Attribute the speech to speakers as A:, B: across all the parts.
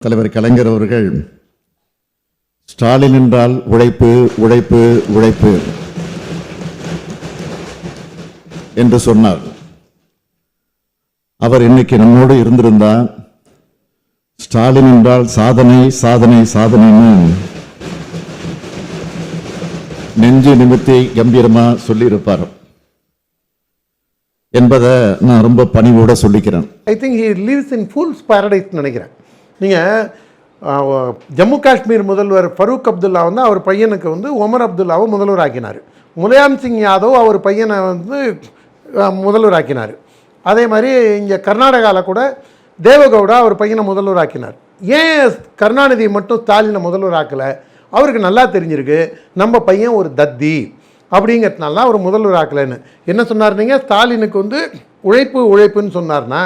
A: தலைவர் கலைஞர் அவர்கள் ஸ்டாலின் என்றால் உழைப்பு உழைப்பு உழைப்பு என்று சொன்னார். அவர் இன்னைக்கு நம்மோடு இருந்திருந்தார். ஸ்டாலின் என்றால் சாதனை சாதனை சாதனைன்னு நெஞ்சு நிமித்தி கம்பீரமா சொல்லியிருப்பார் என்பதை நான் ரொம்ப பணிவோட சொல்லிக்கிறேன்.
B: I think he lives in fools Paradise நினைக்கிறேன். நீங்கள் ஜம்மு காஷ்மீர் முதல்வர் ஃபரூக் அப்துல்லா வந்து அவர் பையனுக்கு வந்து ஒமர் அப்துல்லாவை முதல்வர் ஆக்கினார். முலாயம் சிங் யாதவ் அவர் பையனை வந்து முதல்வர் ஆக்கினார். அதே மாதிரி இங்கே கர்நாடகாவில் கூட தேவகவுடா அவர் பையனை முதல்வர் ஆக்கினார். ஏன் கருணாநிதி மட்டும் ஸ்டாலினை முதல்வர் ஆக்கலை? அவருக்கு நல்லா தெரிஞ்சிருக்கு நம்ம பையன் ஒரு தத்தி அப்படிங்கிறதுனால தான் அவர் முதல்வர் ஆக்கலைன்னு. என்ன சொன்னார் நீங்கள்? ஸ்டாலினுக்கு வந்து உழைப்பு உழைப்புன்னு சொன்னார்னா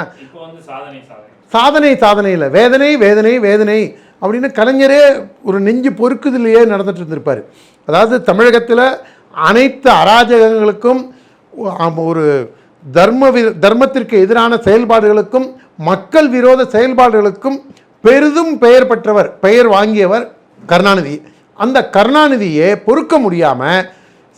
B: சாதனை சாதனை இல்லை, வேதனை வேதனை வேதனை அப்படின்னு கலைஞரே ஒரு நெஞ்சு பொறுக்குதிலேயே நடந்துட்டு இருந்திருப்பார். அதாவது தமிழகத்தில் அனைத்து அராஜகங்களுக்கும் ஒரு தர்மத்திற்கு எதிரான செயல்பாடுகளுக்கும் மக்கள் விரோத செயல்பாடுகளுக்கும் பெரிதும் பெயர் பெற்றவர், பெயர் வாங்கியவர் கருணாநிதி. அந்த கருணாநிதியை பொறுக்க முடியாமல்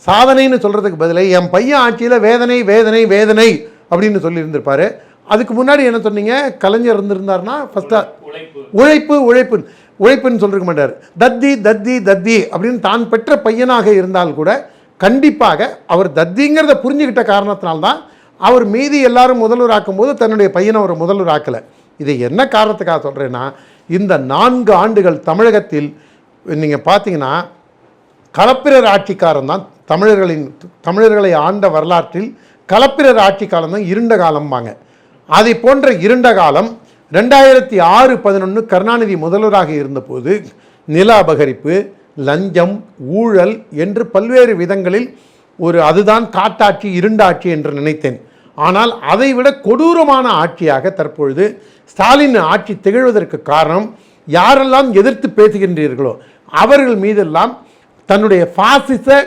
B: சாதனைன்னு சொல்கிறதுக்கு பதிலாக என் பையன் ஆட்சியில் வேதனை வேதனை வேதனை அப்படின்னு சொல்லியிருந்திருப்பார். அதுக்கு முன்னாடி என்ன சொன்னீங்க? கலைஞர் இருந்திருந்தார்னா ஃபஸ்ட்டாக உழைப்பு உழைப்பு உழைப்புன்னு சொல்லிருக்க மாட்டார். தத்தி தத்தி தத்தி அப்படின்னு தான் பெற்ற பையனாக இருந்தால் கூட கண்டிப்பாக அவர் தத்திங்கிறத புரிஞ்சுக்கிட்ட காரணத்தினால்தான் அவர் மீதி எல்லாரும் முதல்வர் ஆக்கும்போது தன்னுடைய பையனை அவர் முதல்வர் ஆக்கலை. இதை என்ன காரணத்துக்காக சொல்கிறேன்னா, இந்த 4 ஆண்டுகள் தமிழகத்தில் நீங்கள் பார்த்தீங்கன்னா களப்பிரர் ஆட்சிக்காரன் தான் தமிழர்களை ஆண்ட வரலாற்றில் களப்பிரர் ஆட்சி காலம் தான் இருண்ட காலம்பாங்க. அதை போன்ற இருண்ட காலம் 2006-11 கருணாநிதி முதல்வராக இருந்தபோது நில அபகரிப்பு, லஞ்சம், ஊழல் என்று பல்வேறு விதங்களில் அதுதான் காட்டாட்சி, இருண்டாட்சி என்று நினைத்தேன். ஆனால் அதைவிட கொடூரமான ஆட்சியாக தற்பொழுது ஸ்டாலின் ஆட்சி திகழ்வதற்கு காரணம், யாரெல்லாம் எதிர்த்து பேசுகின்றீர்களோ அவர்கள் மீதெல்லாம் தன்னுடைய பாசிச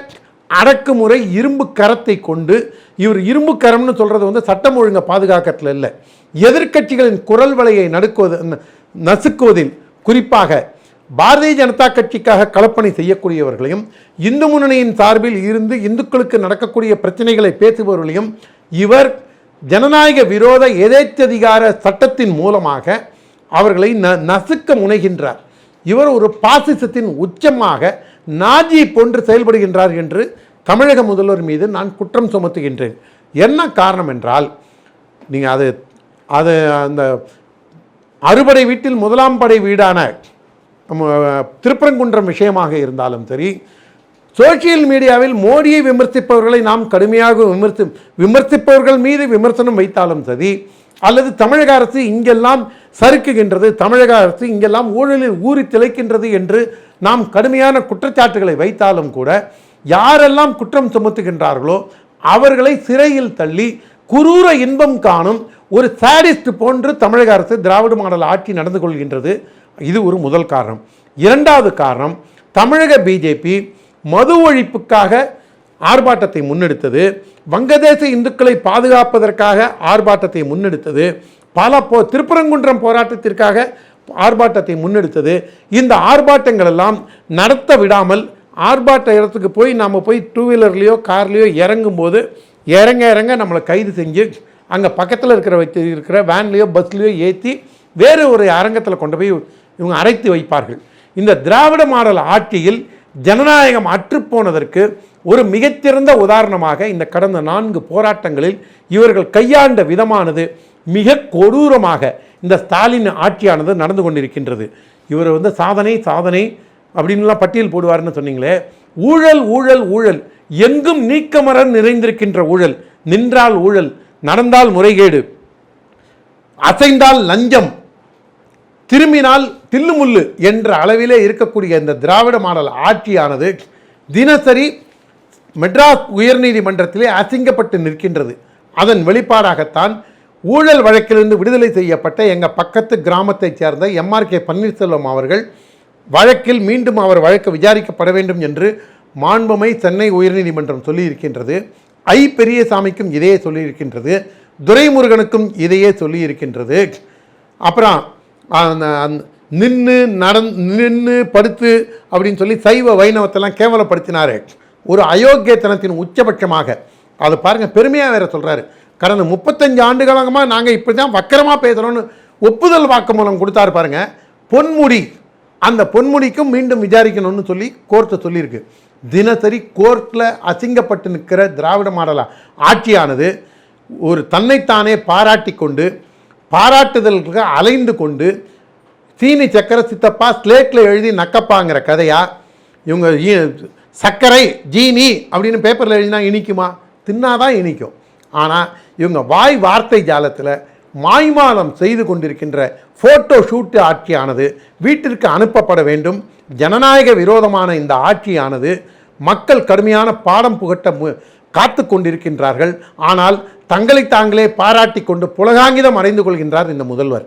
B: அடக்குமுறை இரும்பு கரத்தை கொண்டு, இவர் இரும்பு கரம்னு சொல்கிறது வந்து சட்டம் ஒழுங்கை பாதுகாக்கத்தில் இல்லை, எதிர்க்கட்சிகளின் குரல் வலையை நசுக்குவதில், குறிப்பாக பாரதிய ஜனதா கட்சிக்காக கலப்பணி செய்யக்கூடியவர்களையும் இந்து முன்னணியின் சார்பில் இருந்து இந்துக்களுக்கு நடக்கக்கூடிய பிரச்சனைகளை பேசுபவர்களையும் இவர் ஜனநாயக விரோத எதேச்சதிகார சட்டத்தின் மூலமாக அவர்களை நசுக்க முனைகின்றார். இவர் ஒரு பாசிசத்தின் உச்சமாக நாஜி போன்று செயல்படுகின்றார் என்று தமிழக முதல்வர் மீது நான் குற்றம் சுமத்துகின்றேன். என்ன காரணம் என்றால், நீங்கள் அது அந்த அறுபடை வீட்டில் முதலாம் படை வீடான திருப்பரங்குன்றம் விஷயமாக இருந்தாலும் சரி, சோசியல் மீடியாவில் மோடியை விமர்சிப்பவர்களை நாம் கடுமையாக விமர்சிப்பவர்கள் மீது விமர்சனம் வைத்தாலும் சரி, அல்லது தமிழக அரசு இங்கெல்லாம் சறுக்குகின்றது, தமிழக அரசு இங்கெல்லாம் ஊழலில் ஊறி திளைக்கின்றது என்று நாம் கடுமையான குற்றச்சாட்டுகளை வைத்தாலும் கூட, யாரெல்லாம் குற்றம் சுமத்துகின்றார்களோ அவர்களை சிறையில் தள்ளி குரூர இன்பம் காணும் ஒரு சாடிஸ்ட் போன்று தமிழக அரசு திராவிட மாடல் ஆட்சி நடந்து கொள்கின்றது. இது ஒரு முதல் காரணம். இரண்டாவது காரணம், தமிழக பிஜேபி மது ஒழிப்புக்காக ஆர்ப்பாட்டத்தை முன்னெடுத்தது, வங்கதேச இந்துக்களை பாதுகாப்பதற்காக ஆர்ப்பாட்டத்தை முன்னெடுத்தது, திருப்பரங்குன்றம் போராட்டத்திற்காக ஆர்ப்பாட்டத்தை முன்னெடுத்தது. இந்த ஆர்ப்பாட்டங்கள் எல்லாம் நடத்த விடாமல், ஆர்ப்பாட்ட இடத்துக்கு போய் நாம் போய் 2 வீலர்லேயோ கார்லேயோ இறங்கும்போது இறங்க நம்மளை கைது செஞ்சு அங்கே பக்கத்தில் இருக்கிற வேன்லேயோ பஸ்லேயோ ஏற்றி வேறு ஒரு அரங்கத்தில் கொண்டு போய் இவங்க அடைத்து வைப்பார்கள். இந்த திராவிட மாடல் ஆட்சியில் ஜனநாயகம் அற்றுப்போனதற்கு ஒரு மிகச்சிறந்த உதாரணமாக இந்த கடந்த 4 போராட்டங்களில் இவர்கள் கையாண்ட விதமானது மிக கொடூரமாக இந்த ஸ்டாலின் ஆட்சியானது நடந்து கொண்டிருக்கின்றது. இவர் வந்து சாதனை சாதனை அப்படின்லாம் பட்டியல் போடுவார்னு சொன்னீங்களே, ஊழல் ஊழல் ஊழல், எங்கும் நீக்கமர நிறைந்திருக்கின்ற ஊழல், நின்றால் ஊழல், நடந்தால் முறைகேடு, அசைந்தால் லஞ்சம், திரும்பினால் தில்லுமுள்ளு என்ற அளவிலே இருக்கக்கூடிய இந்த திராவிட மாடல் ஆட்சியானது தினசரி மெட்ராஸ் உயர்நீதிமன்றத்திலே அசிங்கப்பட்டு நிற்கின்றது. அதன் வெளிப்பாடாகத்தான் ஊழல் வழக்கிலிருந்து விடுதலை செய்யப்பட்ட எங்கள் பக்கத்து கிராமத்தைச் சேர்ந்த MRK பன்னீர்செல்வம் அவர்கள் வழக்கில் மீண்டும் அவர் வழக்கு விசாரிக்கப்பட வேண்டும் என்று மாண்புமை சென்னை உயர்நீதிமன்றம் சொல்லியிருக்கின்றது. பெரியசாமிக்கும் இதையே சொல்லியிருக்கின்றது, துரைமுருகனுக்கும் இதையே சொல்லியிருக்கின்றது. அப்புறம் நின்று படுத்து அப்படின்னு சொல்லி சைவ வைணவத்தெல்லாம் கேவலப்படுத்தினாரு. ஒரு அயோக்கியத்தனத்தின் உச்சபட்சமாக அதை பாருங்கள், பெருமையாக வேற சொல்கிறாரு. கடந்த 35 ஆண்டுகாலமாக நாங்கள் இப்படி தான் வக்கரமாக பேசுகிறோன்னு ஒப்புதல் வாக்குமூலம் கொடுத்தாரு பாருங்க. பொன்முடி, அந்த பொன்முடிக்கும் மீண்டும் விசாரிக்கணும்னு சொல்லி கோர்ட்டை சொல்லியிருக்கு. தினசரி கோர்ட்டில் அசிங்கப்பட்டு நிற்கிற திராவிட மாடல் ஆட்சியானது ஒரு தன்னைத்தானே பாராட்டி கொண்டு பாராட்டுதலுக்கு அலைந்து கொண்டு சீனி சக்கரை சித்தப்பா ஸ்லேட்டில் எழுதி நக்கப்பாங்கிற கதையா? இவங்க சர்க்கரை ஜீனி அப்படின்னு பேப்பரில் எழுதினா இனிக்குமா? தின்னாதான் இனிக்கும். ஆனால் இவங்க வாய் வார்த்தை ஜாலத்தில் மாய்மாலம் செய்து கொண்டிருக்கின்ற ஃபோட்டோ ஷூட்டு ஆட்சியானது வீட்டிற்கு அனுப்பப்பட வேண்டும். ஜனநாயக விரோதமான இந்த ஆட்சியானது மக்கள் கடுமையான பாடம் புகட்ட காத்து கொண்டிருக்கின்றார்கள். ஆனால் தங்களை தாங்களே பாராட்டி கொண்டு புலகாங்கிதம் அடைந்து கொள்கின்றார் இந்த முதல்வர்.